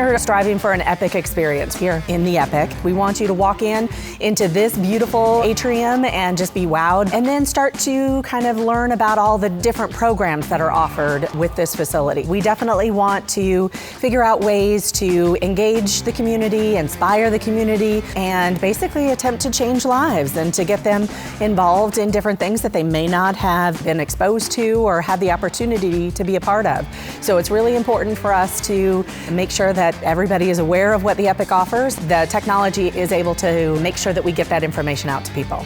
here striving for an epic experience here in the Epic. We want you to walk into this beautiful atrium and just be wowed, and then start to kind of learn about all the different programs that are offered with this facility. We definitely want to figure out ways to engage the community, inspire the community, and basically attempt to change lives and to get them involved in different things that they may not have been exposed to or had the opportunity to be a part of. So it's really important for us to make sure that everybody is aware of what the Epic offers. The technology is able to make sure that we get that information out to people.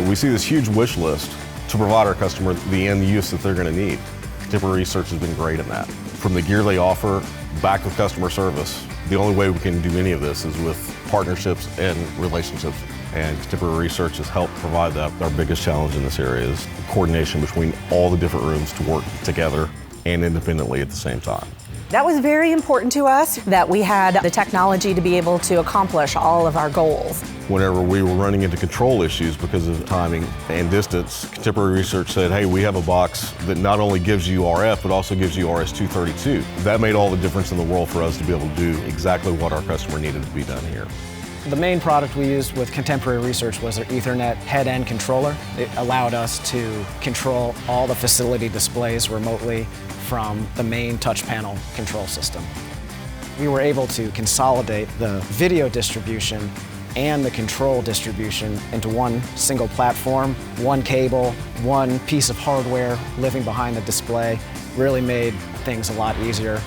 We see this huge wish list to provide our customer the end use that they're going to need. Contemporary Research has been great in that. From the gear they offer, back with customer service, the only way we can do any of this is with partnerships and relationships. And Contemporary Research has helped provide that. Our biggest challenge in this area is coordination between all the different rooms to work together and independently at the same time. That was very important to us, that we had the technology to be able to accomplish all of our goals. Whenever we were running into control issues because of timing and distance, Contemporary Research said, hey, we have a box that not only gives you RF, but also gives you RS-232. That made all the difference in the world for us to be able to do exactly what our customer needed to be done here. The main product we used with Contemporary Research was their Ethernet head-end controller. It allowed us to control all the facility displays remotely from the main touch panel control system. We were able to consolidate the video distribution and the control distribution into one single platform, one cable, one piece of hardware living behind the display. Really made things a lot easier.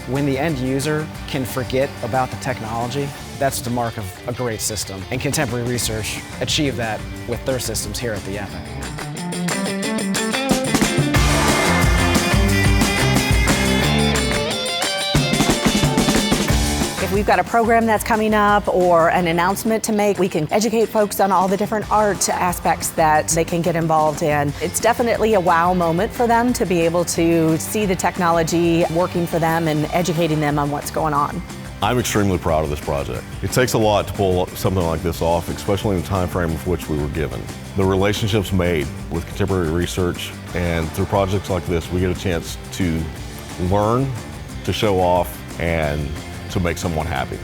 When the end user can forget about the technology, that's the mark of a great system. And Contemporary Research achieved that with their systems here at the Epic. If we've got a program that's coming up or an announcement to make, we can educate folks on all the different art aspects that they can get involved in. It's definitely a wow moment for them to be able to see the technology working for them and educating them on what's going on. I'm extremely proud of this project. It takes a lot to pull something like this off, especially in the time frame of which we were given. The relationships made with Contemporary Research, and through projects like this, we get a chance to learn, to show off, and to make someone happy.